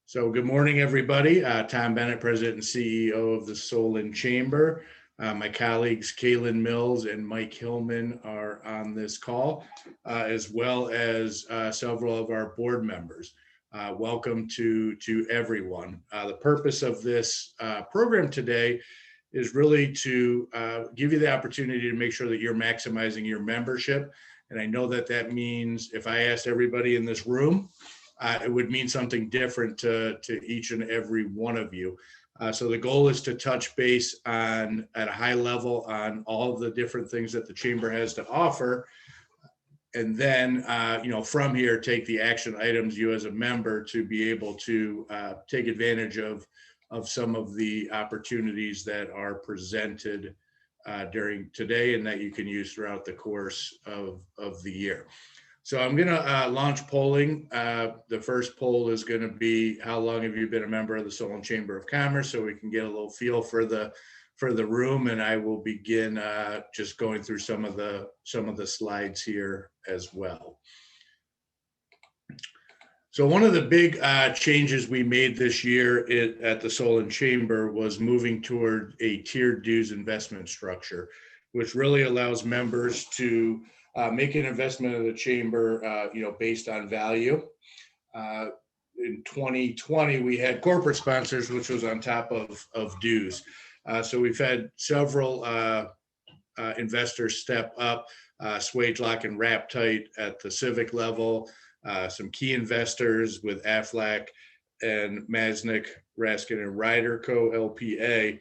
So good morning, everybody. Tom Bennett, President and CEO of the Solon Chamber. My colleagues, Kaylin Mills and Mike Hillman, are on this call, as well as several of our board members. Welcome to everyone. The purpose of this program today is really to give you the opportunity to make sure that you're maximizing your membership. And I know that that means if I asked everybody in this room, it would mean something different to each and every one of you. So the goal is to touch base on at a high level on all of the different things that the chamber has to offer. And then, from here, take the action items you as a member to be able to take advantage of some of the opportunities that are presented during today and that you can use throughout the course of the year. So I'm going to launch polling. The first poll is going to be, how long have you been a member of the Solon Chamber of Commerce? So we can get a little feel for the room, and I will begin just going through some of the slides here as well. So one of the big changes we made this year at the Solon Chamber was moving toward a tiered dues investment structure, which really allows members to make an investment in the chamber, based on value. In 2020, we had corporate sponsors, which was on top of dues. So we've had several investors step up, Swage Lock and Wrap Tight at the civic level, some key investors with Aflac and Masnick, Raskin and Ryder Co. LPA.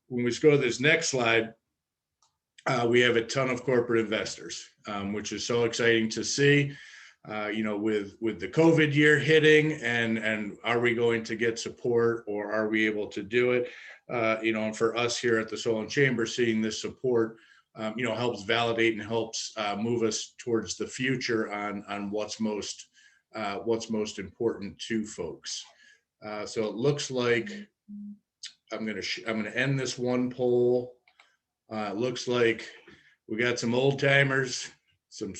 When we go to this next slide, we have a ton of corporate investors, which is so exciting to see. With the COVID year hitting, and are we going to get support, or are we able to do it? And for us here at the Solon Chamber, seeing this support, helps validate and helps move us towards the future on what's most important to folks. So it looks like I'm going to end this one poll. It looks like we got some old timers, some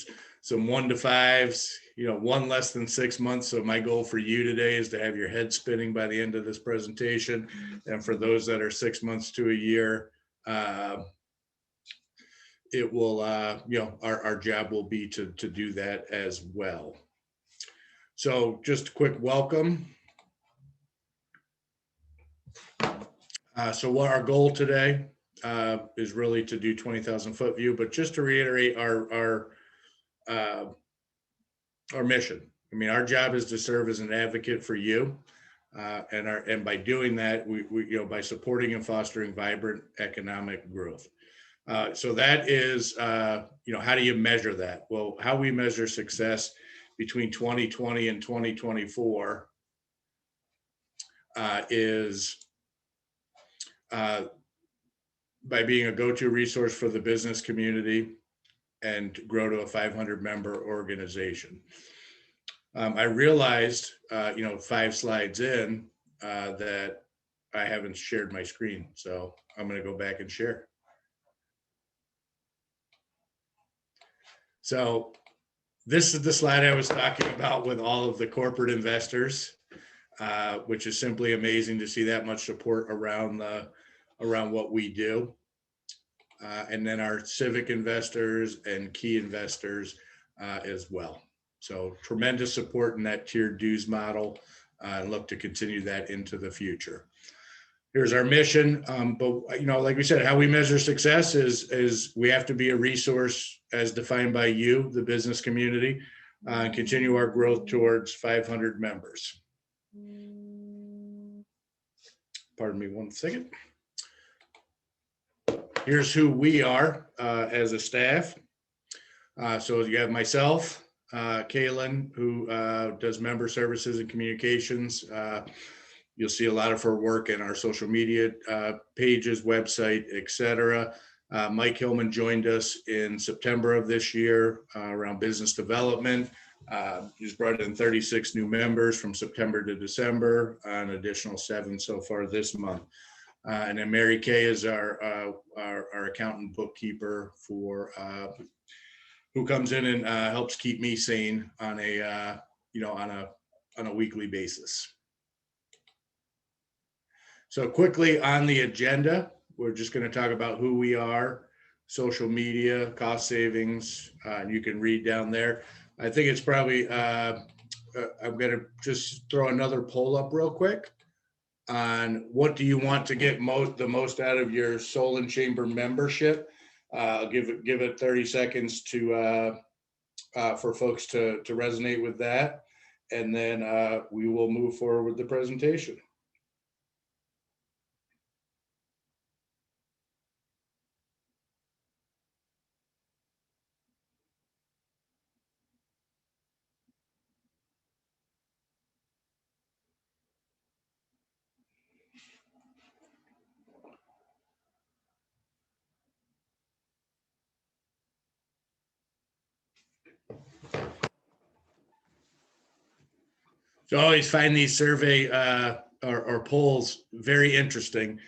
1 to 5s, one less than 6 months. So my goal for you today is to have your head spinning by the end of this presentation. And for those that are 6 months to a year, it will, our job will be to do that as well. So just a quick welcome. So what our goal today is really to do 20,000 foot view, but just to reiterate our mission. I mean, our job is to serve as an advocate for you, and by doing that, we by supporting and fostering vibrant economic growth. So that is, how do you measure that? Well, how we measure success between 2020 and 2024 is by being a go-to resource for the business community and grow to a 500 member organization. I realized, 5 slides in, that I haven't shared my screen. So I'm going to go back and share. So this is the slide I was talking about with all of the corporate investors, which is simply amazing to see that much support around what we do. And then our civic investors and key investors as well. So tremendous support in that tiered dues model, and look to continue that into the future. Here's our mission. But like we said, how we measure success is we have to be a resource as defined by you, the business community, and continue our growth towards 500 members. Pardon me 1 second. Here's who we are as a staff. So you have myself, Kaylin, who does member services and communications. You'll see a lot of her work in our social media pages, website, etc. Mike Hillman joined us in September of this year around business development. He's brought in 36 new members from September to December, an additional 7 so far this month. And then Mary Kay is our accountant bookkeeper who comes in and helps keep me sane on a weekly basis. So quickly on the agenda, we're just going to talk about who we are, social media, cost savings, and you can read down there. I think it's probably, I'm going to just throw another poll up real quick on what do you want to get the most out of your Solon Chamber membership. I'll give it 30 seconds to for folks to resonate with that, and then we will move forward with the presentation. So I always find these survey or polls very interesting.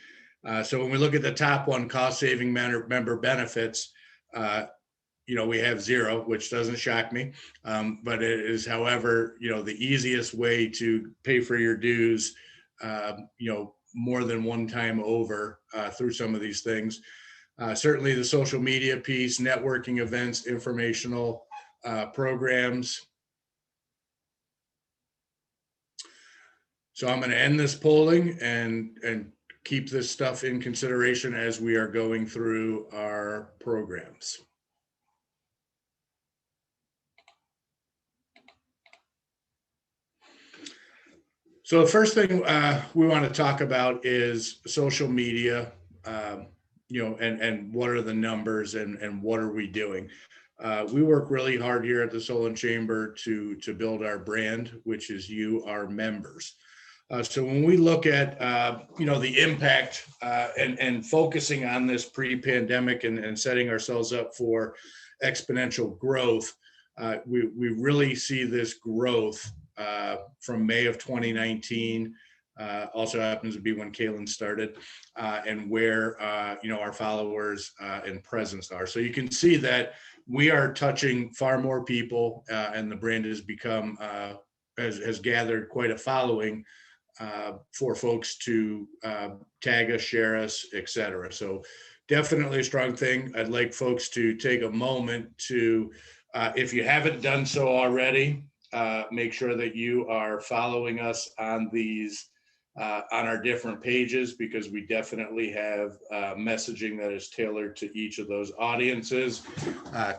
So when we look at the top one, cost saving member benefits, we have 0, which doesn't shock me. But it is, however, the easiest way to pay for your dues, more than one time over through some of these things. Certainly the social media piece, networking events, informational programs. So I'm going to end this polling and keep this stuff in consideration as we are going through our programs. So the first thing we want to talk about is social media, and what are the numbers and what are we doing? We work really hard here at the Solon Chamber to build our brand, which is you, our members. So when we look at, the impact and focusing on this pre-pandemic and setting ourselves up for exponential growth, we really see this growth from May of 2019. Also happens to be when Kaylin started, and where our followers and presence are. So you can see that we are touching far more people, and the brand has become has gathered quite a following for folks to tag us, share us, etc. So definitely a strong thing. I'd like folks to take a moment to, if you haven't done so already, make sure that you are following us on these on our different pages, because we definitely have messaging that is tailored to each of those audiences.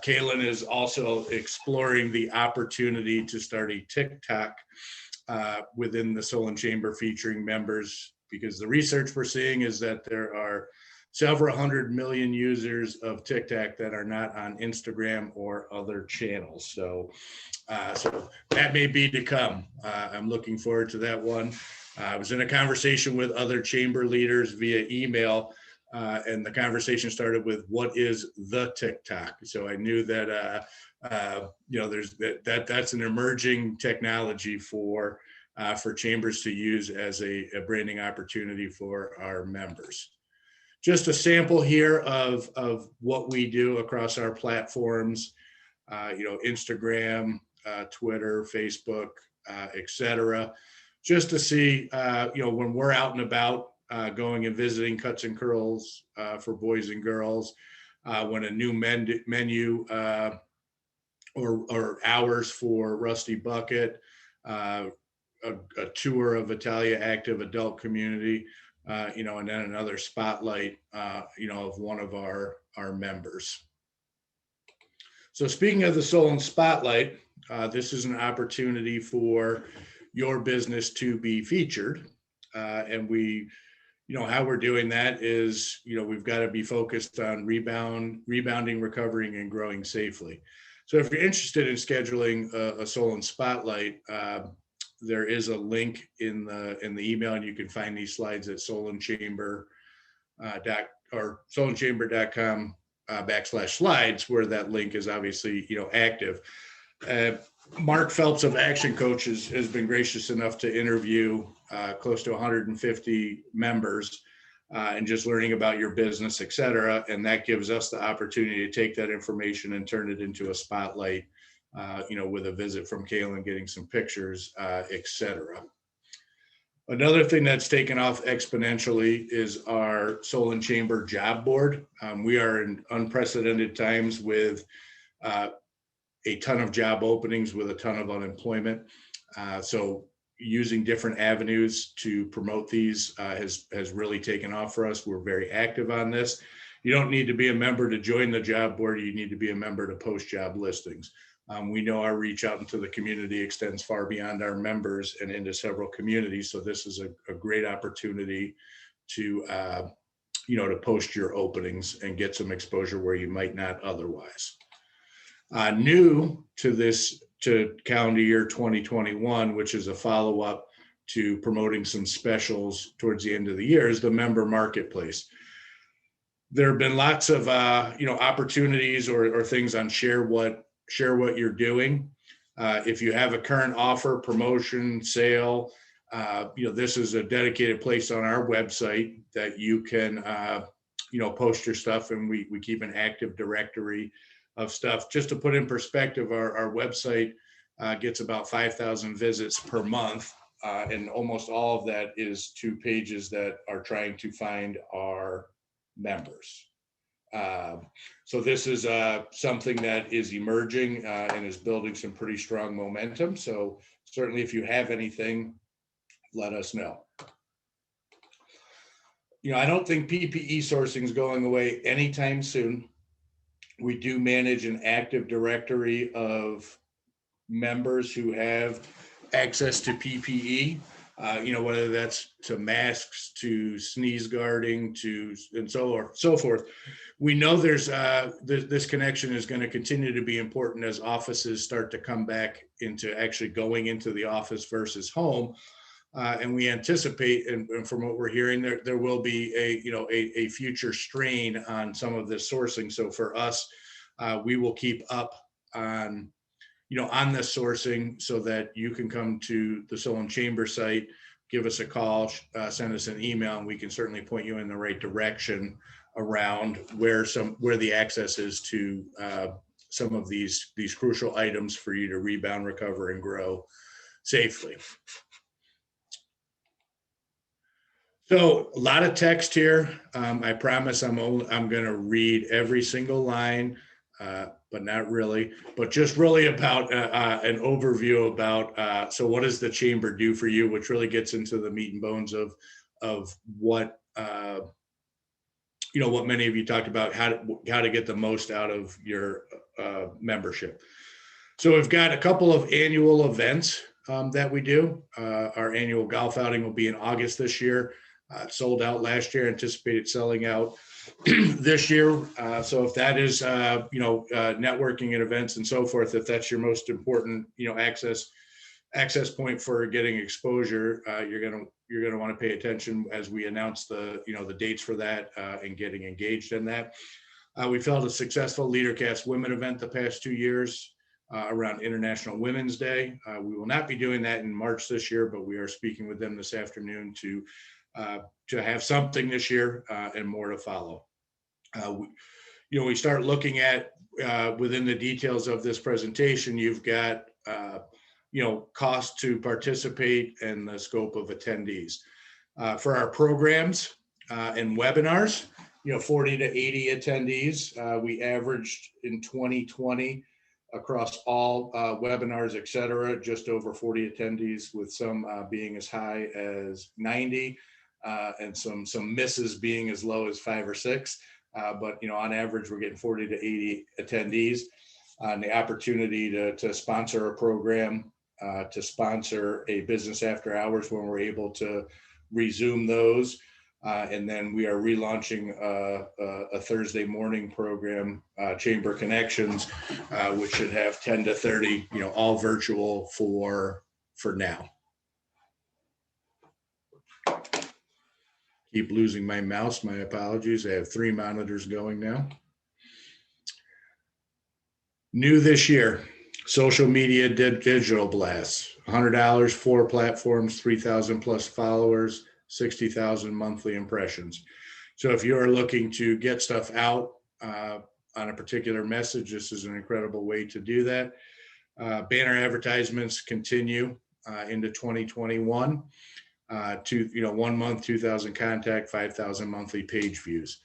Kaylin is also exploring the opportunity to start a TikTok within the Solon Chamber featuring members, because the research we're seeing is that there are several 100 million users of TikTok that are not on Instagram or other channels. So that may be to come. I'm looking forward to that one. I was in a conversation with other chamber leaders via email, and the conversation started with, what is the TikTok? So I knew that there's that's an emerging technology for chambers to use as a branding opportunity for our members. Just a sample here of what we do across our platforms, Instagram, Twitter, Facebook, etc. Just to see, when we're out and about, going and visiting Cuts and Curls for boys and girls, when a new menu or hours for Rusty Bucket, a tour of Italia Active Adult Community, and then another spotlight, of one of our members. So speaking of the Solon Spotlight, this is an opportunity for your business to be featured. And we, how we're doing that is, we've got to be focused on rebounding, recovering, and growing safely. So if you're interested in scheduling a Solon Spotlight, there is a link in the email, and you can find these slides at solonchamber.com /slides, where that link is obviously active. Mark Phelps of Action Coaches has been gracious enough to interview close to 150 members and just learning about your business, et cetera. And that gives us the opportunity to take that information and turn it into a spotlight, with a visit from Kaylin, getting some pictures, et cetera. Another thing that's taken off exponentially is our Solon Chamber job board. We are in unprecedented times with a ton of job openings, with a ton of unemployment. So using different avenues to promote these has really taken off for us. We're very active on this. You don't need to be a member to join the job board. You need to be a member to post job listings. We know our reach out into the community extends far beyond our members and into several communities. So this is a great opportunity to, to post your openings and get some exposure where you might not otherwise. New to calendar year 2021, which is a follow-up to promoting some specials towards the end of the year, is the member marketplace. There have been lots of opportunities or things on share what you're doing. If you have a current offer, promotion, sale, this is a dedicated place on our website that you can post your stuff, and we keep an active directory of stuff. Just to put in perspective, our website gets about 5,000 visits per month, and almost all of that is to pages that are trying to find our members. So this is something that is emerging and is building some pretty strong momentum. So certainly if you have anything, let us know. I don't think PPE sourcing is going away anytime soon. We do manage an active directory of members who have access to PPE, whether that's to masks, to sneeze guarding, and so forth. We know there's this connection is going to continue to be important as offices start to come back into actually going into the office versus home. And we anticipate, and from what we're hearing, there will be a future strain on some of this sourcing. So for us, we will keep up on this sourcing so that you can come to the Solon Chamber site, give us a call, send us an email, and we can certainly point you in the right direction around where the access is to some of these crucial items for you to rebound, recover, and grow safely. So a lot of text here. I promise I'm going to read every single line, but not really. But just really about an overview about. So what does the chamber do for you? Which really gets into the meat and bones of what what many of you talked about, how to get the most out of your membership. So we've got a couple of annual events that we do. Our annual golf outing will be in August this year. It sold out last year, anticipated selling out this year. So if that is, networking and events and so forth, if that's your most important, access point for getting exposure, you're gonna want to pay attention as we announce the dates for that and getting engaged in that. We've held a successful LeaderCast Women event the past 2 years around International Women's Day. We will not be doing that in March this year, but we are speaking with them this afternoon to have something this year and more to follow. We start looking at within the details of this presentation, you've got cost to participate and the scope of attendees. For our programs and webinars, 40 to 80 attendees. We averaged in 2020 across all webinars, et cetera, just over 40 attendees, with some being as high as 90 and some misses being as low as 5 or 6. But on average, we're getting 40 to 80 attendees. And the opportunity to sponsor a program, to sponsor a business after hours when we're able to resume those. And then we are relaunching a Thursday morning program, Chamber Connections, which should have 10 to 30, all virtual for now. Keep losing my mouse, my apologies. I have 3 monitors going now. New this year, social media digital blasts, $100, 4 platforms, 3,000 plus followers, 60,000 monthly impressions. So if you're looking to get stuff out on a particular message, this is an incredible way to do that. Banner advertisements continue into 2021. to, 1 month, 2,000 contact, 5,000 monthly page views.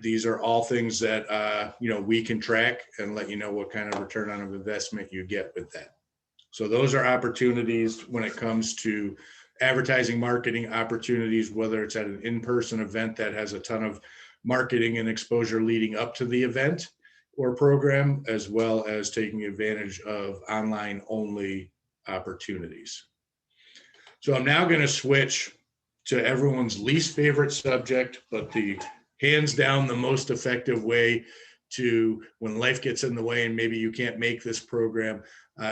These are all things that, we can track and let you know what kind of return on investment you get with that. So those are opportunities when it comes to advertising, marketing opportunities, whether it's at an in-person event that has a ton of marketing and exposure leading up to the event or program, as well as taking advantage of online only opportunities. So I'm now going to switch to everyone's least favorite subject, but the hands down the most effective way to, when life gets in the way and maybe you can't make this program,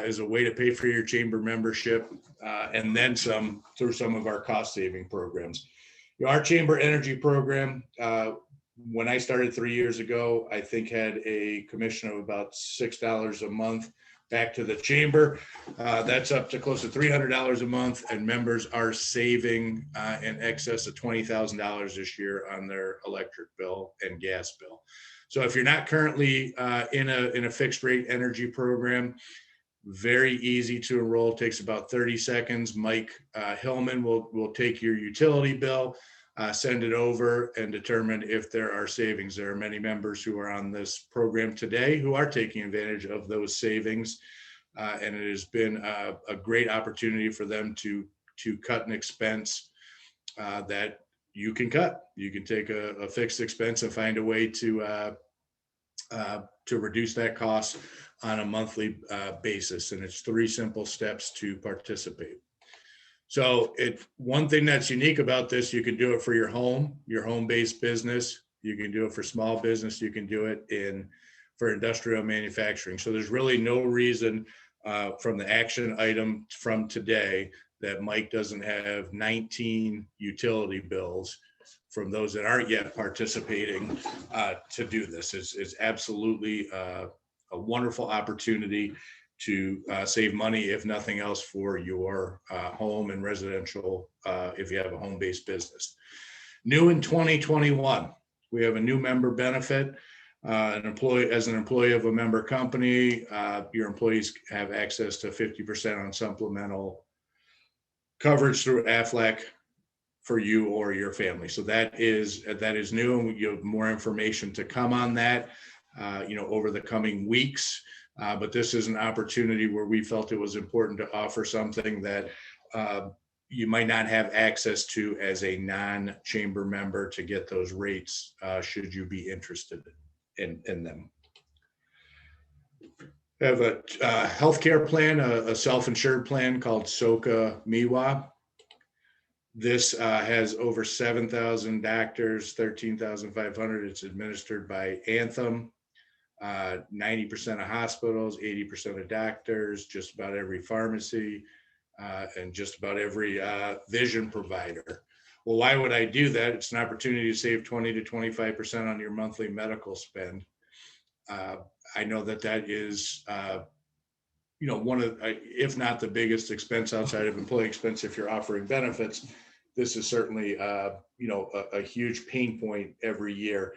is a way to pay for your chamber membership and then some through some of our cost saving programs. Our chamber energy program, when I started 3 years ago, I think had a commission of about $6 a month back to the chamber. That's up to close to $300 a month, and members are saving in excess of $20,000 this year on their electric bill and gas bill. So if you're not currently in a fixed rate energy program, very easy to enroll, takes about 30 seconds. Mike Hillman will take your utility bill, send it over, and determine if there are savings. There are many members who are on this program today who are taking advantage of those savings, and it has been a great opportunity for them to cut an expense that you can cut. You can take a fixed expense and find a way to reduce that cost on a monthly basis. And it's 3 simple steps to participate. So one thing that's unique about this, you can do it for your home-based business. You can do it for small business. You can do it for industrial manufacturing. So there's really no reason from the action item from today that Mike doesn't have 19 utility bills from those that aren't yet participating to do this. It's absolutely a wonderful opportunity to save money, if nothing else, for your home and residential, if you have a home-based business. New in 2021, we have a new member benefit. As an employee of a member company, your employees have access to 50% on supplemental coverage through Aflac for you or your family. So that is new, and you have more information to come on that, over the coming weeks. But this is an opportunity where we felt it was important to offer something that you might not have access to as a non-chamber member to get those rates, should you be interested in them. I have a healthcare plan, a self-insured plan called SOCA MIWA. This has over 7,000 doctors, 13,500. It's administered by Anthem. 90% of hospitals, 80% of doctors, just about every pharmacy, and just about every vision provider. Well, why would I do that? It's an opportunity to save 20 to 25% on your monthly medical spend. I know that is, one of, if not the biggest expense outside of employee expense, if you're offering benefits. This is certainly, a huge pain point every year.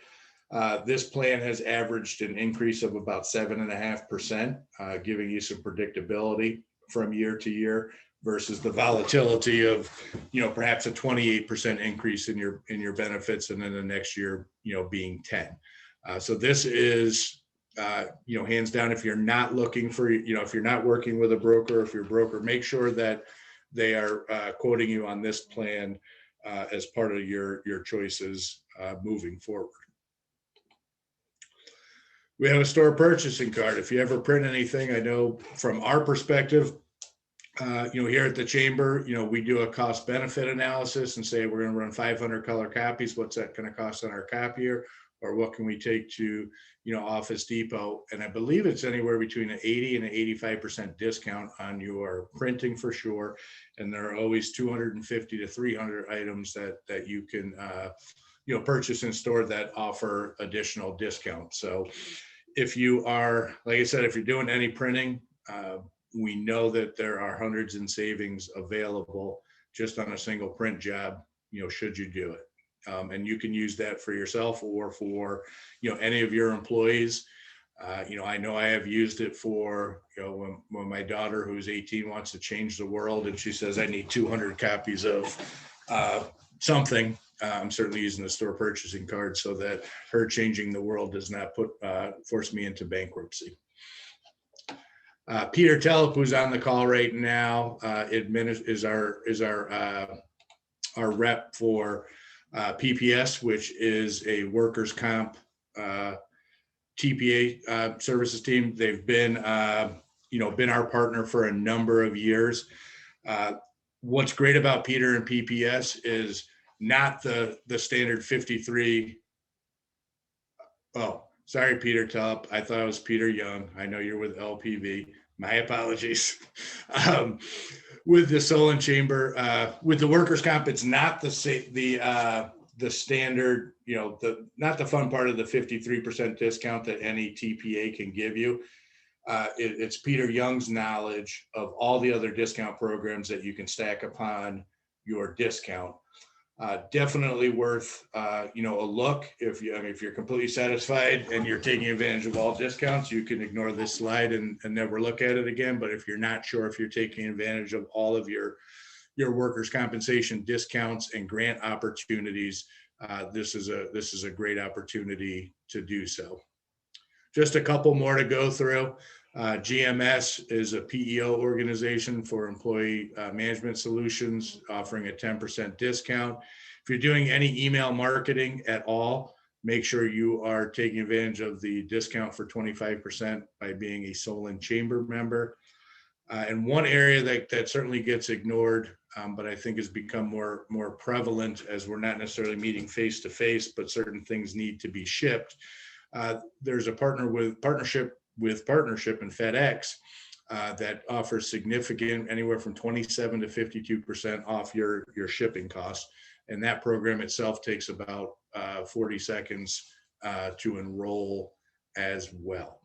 This plan has averaged an increase of about 7.5%, giving you some predictability from year to year versus the volatility of, perhaps a 28% increase in your benefits, and then the next year, being 10. So this is, hands down, if you're not looking for, if you're not working with a broker, if your broker, make sure that they are quoting you on this plan as part of your choices moving forward. We have a store purchasing card. If you ever print anything, I know from our perspective, here at the chamber, we do a cost benefit analysis and say, we're going to run 500 color copies. What's that going to cost on our copier? Or what can we take to, Office Depot? And I believe it's anywhere between an 80 and an 85% discount on your printing for sure. And there are always 250 to 300 items that you can, purchase in store that offer additional discounts. So if you are, like I said, if you're doing any printing, we know that there are hundreds in savings available just on a single print job, should you do it. And you can use that for yourself or for, any of your employees. I know I have used it for, when my daughter, who's 18, wants to change the world and she says, I need 200 copies of something. I'm certainly using the store purchasing card so that her changing the world does not force me into bankruptcy. Peter Tellep, who's on the call right now, is our rep for PPS, which is a workers' comp TPA services team. They've been our partner for a number of years. What's great about Peter and PPS is not the standard 53. Oh, sorry, Peter Tellep. I thought it was Peter Young. I know you're with LPV. My apologies. With the Solon Chamber, with the workers' comp, it's not the standard, not the fun part of the 53% discount that any TPA can give you. It's Peter Young's knowledge of all the other discount programs that you can stack upon your discount. Definitely worth a look. If you're completely satisfied and you're taking advantage of all discounts, you can ignore this slide and never look at it again. But if you're not sure if you're taking advantage of all of your workers' compensation discounts and grant opportunities, this is a great opportunity to do so. Just a couple more to go through. GMS is a PEO organization for employee management solutions, offering a 10% discount. If you're doing any email marketing at all, make sure you are taking advantage of the discount for 25% by being a Solon Chamber member. And one area that certainly gets ignored, but I think has become more prevalent as we're not necessarily meeting face to face, but certain things need to be shipped. There's a partnership and FedEx that offers significant, anywhere from 27 to 52% off your shipping costs. And that program itself takes about 40 seconds to enroll as well.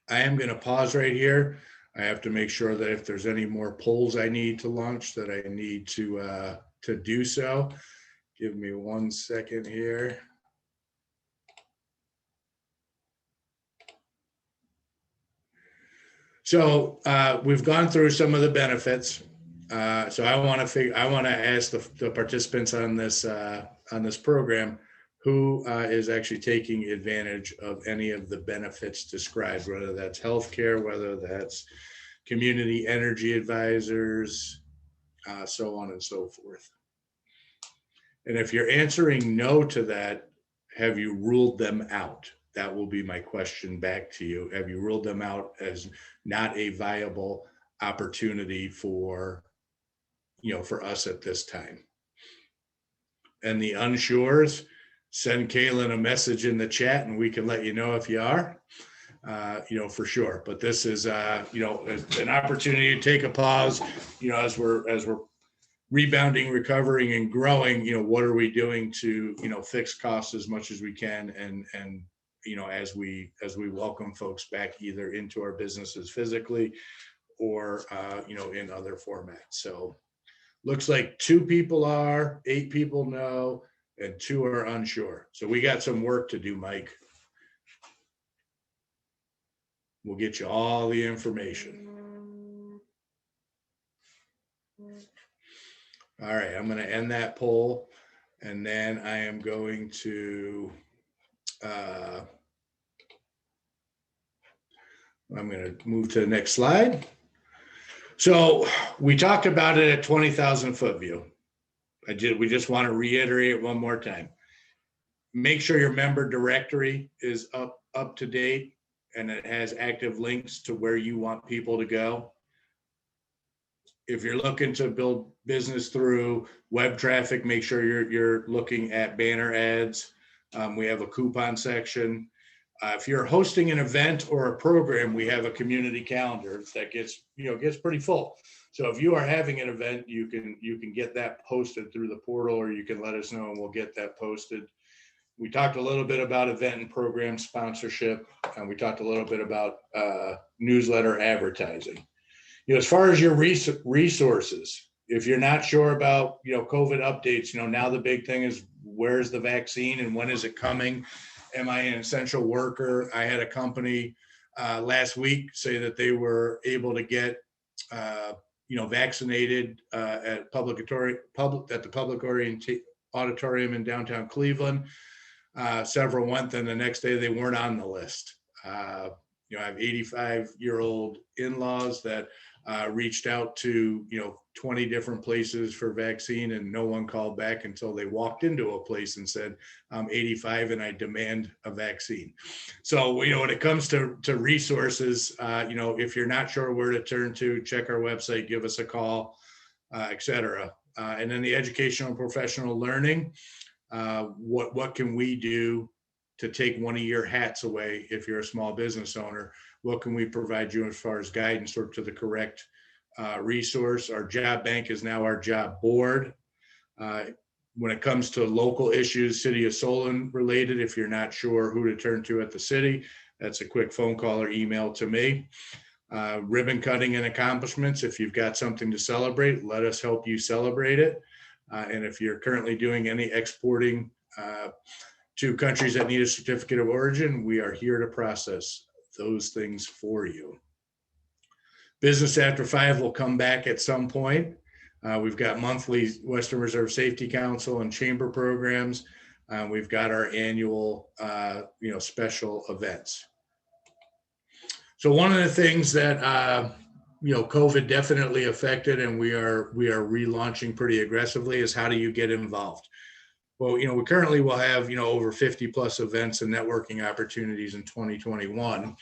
I am going to pause right here. I have to make sure that if there's any more polls I need to launch, that I need to do so. Give me 1 second here. So we've gone through some of the benefits. So I want to ask the participants on this program who is actually taking advantage of any of the benefits described, whether that's healthcare, whether that's community energy advisors, so on and so forth. And if you're answering no to that, have you ruled them out? That will be my question back to you. Have you ruled them out as not a viable opportunity for us at this time? And the unsures, send Kaylin a message in the chat and we can let you know if you are, for sure. But this is, an opportunity to take a pause, as we're rebounding, recovering, and growing. What are we doing to, fix costs as much as we can, and as we welcome folks back either into our businesses physically or in other formats. So looks like 2 people are, 8 people no, and 2 are unsure. So we got some work to do, Mike. We'll get you all the information. All right, I'm going to end that poll, and then I am going to I'm going to move to the next slide. So we talked about it at 20,000 foot view. We just want to reiterate it one more time. Make sure your member directory is up to date and it has active links to where you want people to go. If you're looking to build business through web traffic, make sure you're looking at banner ads. We have a coupon section. If you're hosting an event or a program, we have a community calendar that gets pretty full. So if you are having an event, you can get that posted through the portal, or you can let us know and we'll get that posted. We talked a little bit about event and program sponsorship, and we talked a little bit about newsletter advertising. As far as your resources, if you're not sure about COVID updates, now the big thing is where's the vaccine and when is it coming? am I an essential worker? I had a company last week say that they were able to get vaccinated at the public auditorium in downtown Cleveland. Several went, then the next day they weren't on the list. I have 85-year-old in-laws that reached out to 20 different places for vaccine, and no one called back until they walked into a place and said, I'm 85 and I demand a vaccine. So when it comes to resources, if you're not sure where to turn to, check our website, give us a call, etc. And then the educational and professional learning, what can we do to take one of your hats away if you're a small business owner? What can we provide you as far as guidance or to the correct resource? Our job bank is now our job board. When it comes to local issues, City of Solon related, if you're not sure who to turn to at the city, that's a quick phone call or email to me. Ribbon cutting and accomplishments. If you've got something to celebrate, let us help you celebrate it. And if you're currently doing any exporting to countries that need a certificate of origin, we are here to process those things for you. Business After 5 will come back at some point. We've got monthly Western Reserve Safety Council and chamber programs. We've got our annual, special events. So one of the things that COVID definitely affected, and we are relaunching pretty aggressively, is how do you get involved? Well, we currently will have over 50 plus events and networking opportunities in 2021.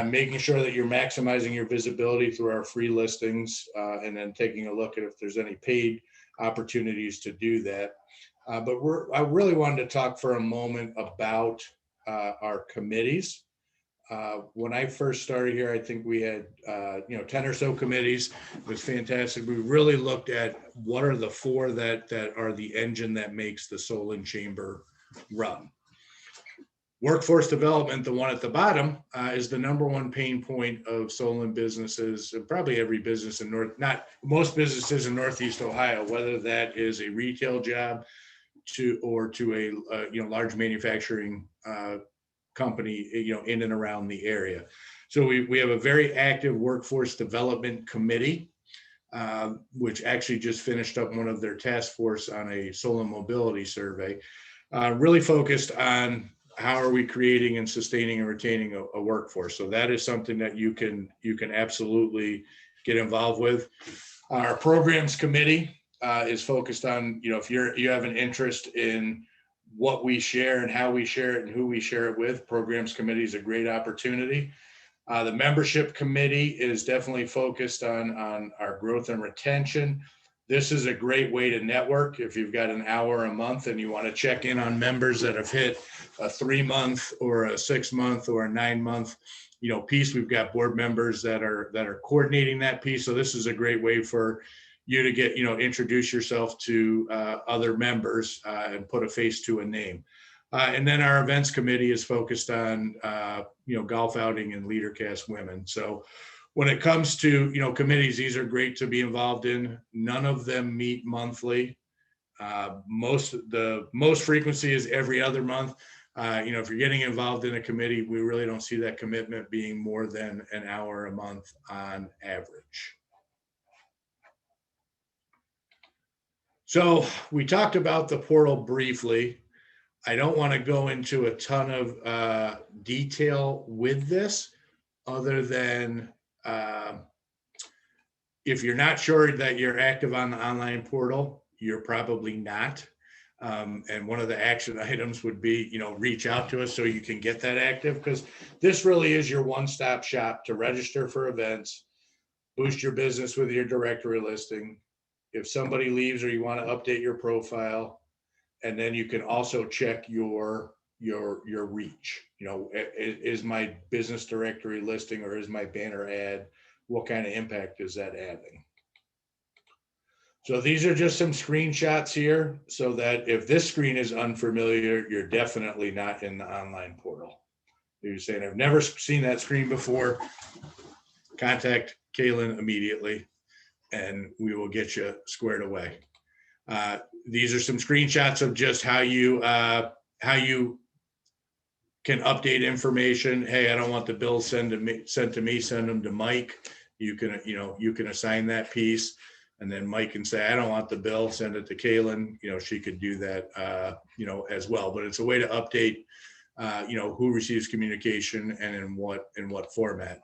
Making sure that you're maximizing your visibility through our free listings, and then taking a look at if there's any paid opportunities to do that. But I really wanted to talk for a moment about our committees. When I first started here, I think we had 10 or so committees. It was fantastic. We really looked at what are the 4 that are the engine that makes the Solon Chamber run. Workforce development, the one at the bottom, is the number one pain point of Solon businesses, and probably every business in most businesses in Northeast Ohio, whether that is a retail job to a large manufacturing company, in and around the area. So we have a very active workforce development committee, which actually just finished up one of their task force on a Solon mobility survey, really focused on how are we creating and sustaining and retaining a workforce. So that is something that you can absolutely get involved with. Our programs committee is focused on, if you have an interest in what we share and how we share it and who we share it with, programs committee is a great opportunity. The membership committee is definitely focused on our growth and retention. This is a great way to network. If you've got an hour a month and you want to check in on members that have hit a 3-month or a 6-month or a 9-month, piece, we've got board members that are coordinating that piece. So this is a great way for you to get, introduce yourself to other members and put a face to a name. And then our events committee is focused on, golf outing and LeaderCast women. So when it comes to, committees, these are great to be involved in. None of them meet monthly. The most frequency is every other month. If you're getting involved in a committee, we really don't see that commitment being more than an hour a month on average. So we talked about the portal briefly. I don't want to go into a ton of detail with this, other than if you're not sure that you're active on the online portal, you're probably not. And one of the action items would be, reach out to us so you can get that active, because this really is your one-stop shop to register for events, boost your business with your directory listing. If somebody leaves or you want to update your profile, and then you can also check your reach. Is my business directory listing or is my banner ad, what kind of impact is that having? So these are just some screenshots here, so that if this screen is unfamiliar, you're definitely not in the online portal. You're saying, I've never seen that screen before, contact Kaylin immediately and we will get you squared away. These are some screenshots of just how you can update information. Hey, I don't want the bill sent to me, send them to Mike. You can, you can assign that piece. And then Mike can say, I don't want the bill, send it to Kaylin. She could do that, as well. But it's a way to update, who receives communication and in what format.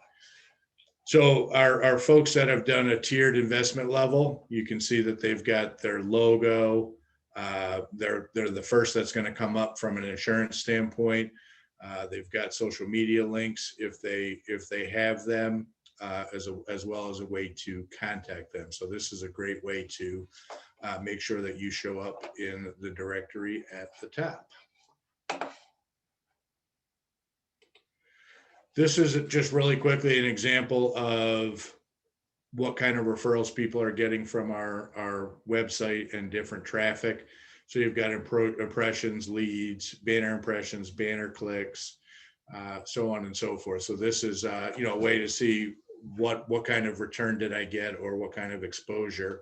So our folks that have done a tiered investment level, you can see that they've got their logo. They're the first that's going to come up from an insurance standpoint. They've got social media links if they have them, as well as a way to contact them. So this is a great way to make sure that you show up in the directory at the top. This is just really quickly an example of what kind of referrals people are getting from our website and different traffic. So you've got impressions, leads, banner impressions, banner clicks, so on and so forth. So this is a way to see what kind of return did I get, or what kind of exposure,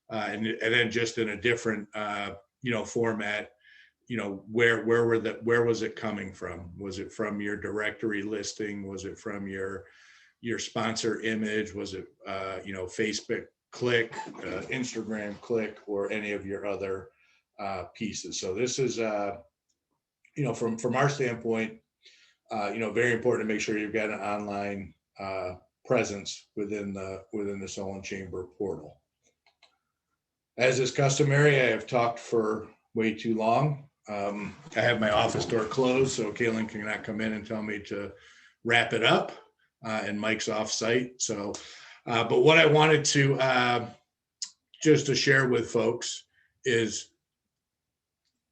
and then just in a different format. Where was it coming from? Was it from your directory listing? Was it from your sponsor image? Was it Facebook click, Instagram click, or any of your other pieces? So this is from our standpoint, very important to make sure you've got an online presence within the Solon Chamber portal. As is customary, I have talked for way too long. I have my office door closed, so Kaylin cannot come in and tell me to wrap it up, and Mike's off site. So, but what I wanted to just to share with folks is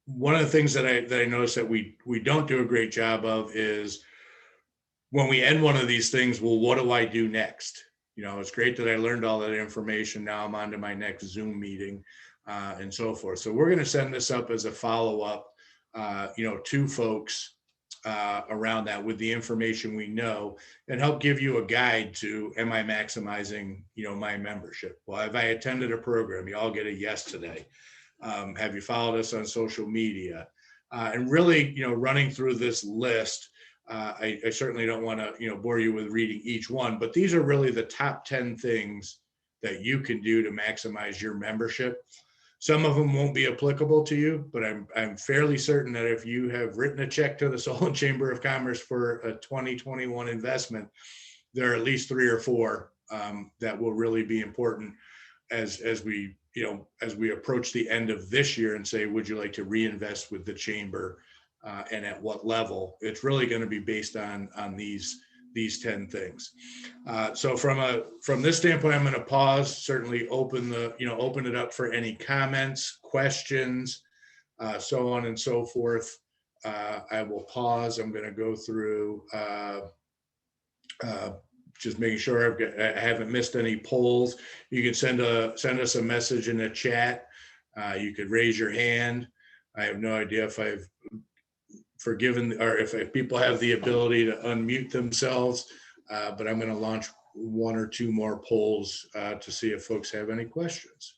one of the things that I noticed that we don't do a great job of is when we end one of these things, well, what do I do next? It's great that I learned all that information. Now I'm on to my next Zoom meeting, and so forth. So we're going to send this up as a follow-up, to folks around that with the information we know, and help give you a guide to, am I maximizing, my membership? Well, have I attended a program? You all get a yes today. Have you followed us on social media? And really, running through this list, I certainly don't want to, bore you with reading each one, but these are really the top 10 things that you can do to maximize your membership. Some of them won't be applicable to you, but I'm fairly certain that if you have written a check to the Solon Chamber of Commerce for a 2021 investment, there are at least 3 or 4 that will really be important as we approach the end of this year and say, would you like to reinvest with the chamber, and at what level? It's really going to be based on these 10 things. So from this standpoint, I'm going to pause, certainly open it up for any comments, questions, so on and so forth. I will pause. I'm going to go through just making sure I haven't missed any polls. You can send us a message in the chat. You could raise your hand. I have no idea if I've forgiven, or if people have the ability to unmute themselves, but I'm going to launch 1 or 2 more polls to see if folks have any questions.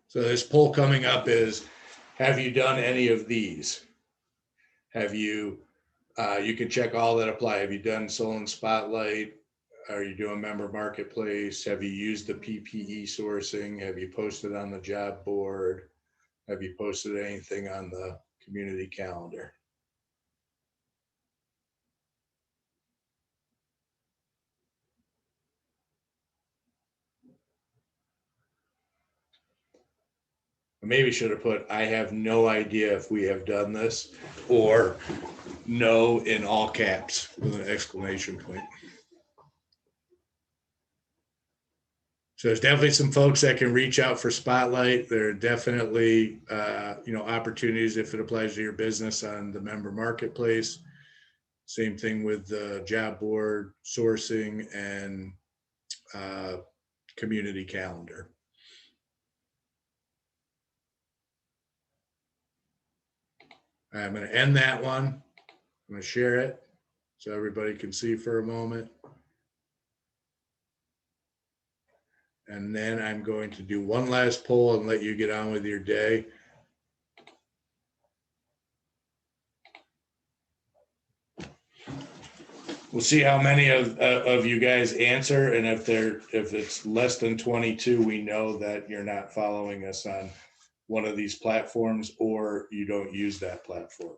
So this poll coming up is, have you done any of these? Have you, you can check all that apply. Have you done Solon Spotlight? Are you doing member marketplace? Have you used the PPE sourcing? Have you posted on the job board? Have you posted anything on the community calendar? Maybe should have put, I have no idea if we have done this, or no in all caps with an exclamation point. So there's definitely some folks that can reach out for Spotlight. There are definitely, opportunities if it applies to your business on the member marketplace. Same thing with the job board, sourcing, and community calendar. I'm going to end that one. I'm going to share it so everybody can see for a moment. And then I'm going to do one last poll and let you get on with your day. We'll see how many of you guys answer, and if it's less than 22, we know that you're not following us on one of these platforms or you don't use that platform.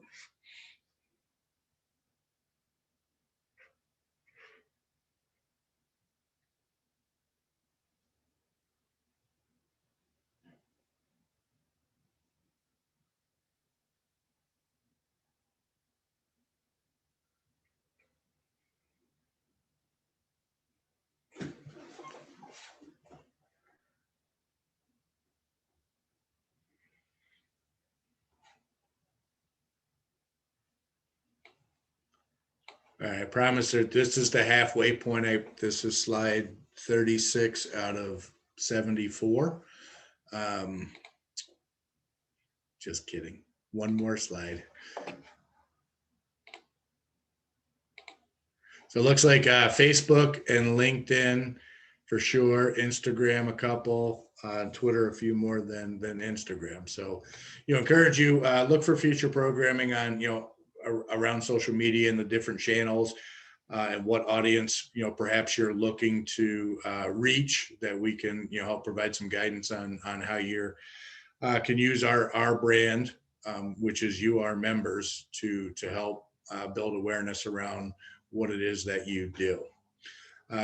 All right, I promise that this is the halfway point. This is slide 36 out of 74. Just kidding. One more slide. So it looks like Facebook and LinkedIn for sure, Instagram a couple, Twitter a few more than Instagram. So, encourage you look for future programming on around social media and the different channels, and what audience perhaps you're looking to reach, that we can help provide some guidance on how you can use our brand, which is you, our members, to help build awareness around what it is that you do.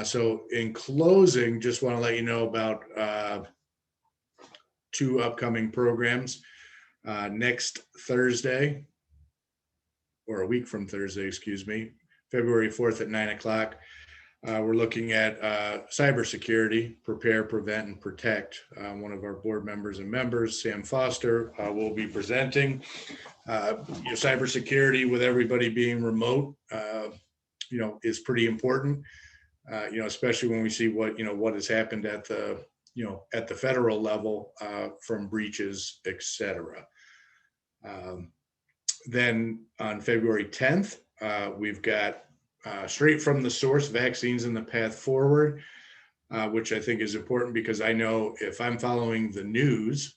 So in closing, just want to let you know about 2 upcoming programs. Next Thursday, or a week from Thursday, excuse me, February 4th at 9 o'clock, we're looking at cybersecurity, prepare, prevent, and protect. One of our board members and members, Sam Foster, will be presenting. Cybersecurity, with everybody being remote, is pretty important. Especially when we see what has happened at the federal level from breaches, etc. Then on February 10th, we've got straight from the source, vaccines and the path forward, which I think is important, because I know if I'm following the news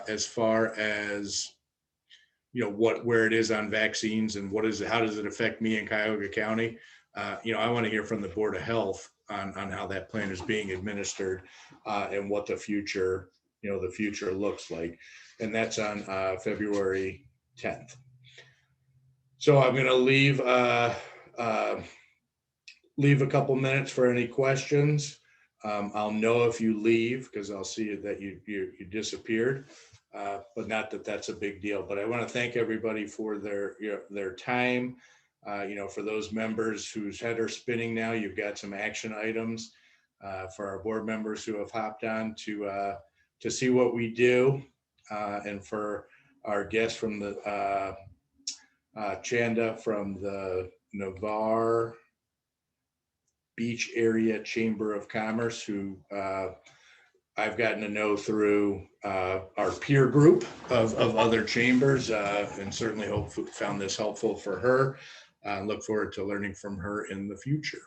as far as where it is on vaccines and how does it affect me in Cuyahoga County, I want to hear from the Board of Health on how that plan is being administered, and what the future looks like. And that's on February 10th. So I'm going to leave a couple minutes for any questions. I'll know if you leave, because I'll see that you disappeared, but not that that's a big deal. But I want to thank everybody for their time. For those members whose head are spinning now, you've got some action items for our board members who have hopped on to see what we do, and for our guests from the Chanda from the Navarre Beach Area Chamber of Commerce, who I've gotten to know through our peer group of other chambers, and certainly found this helpful for her. Look forward to learning from her in the future.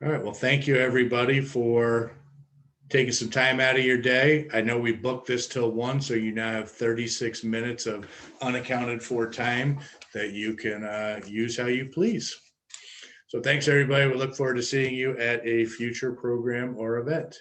All right, well, thank you everybody for taking some time out of your day. I know we booked this till 1, so you now have 36 minutes of unaccounted for time that you can use how you please. So thanks everybody. We look forward to seeing you at a future program or event.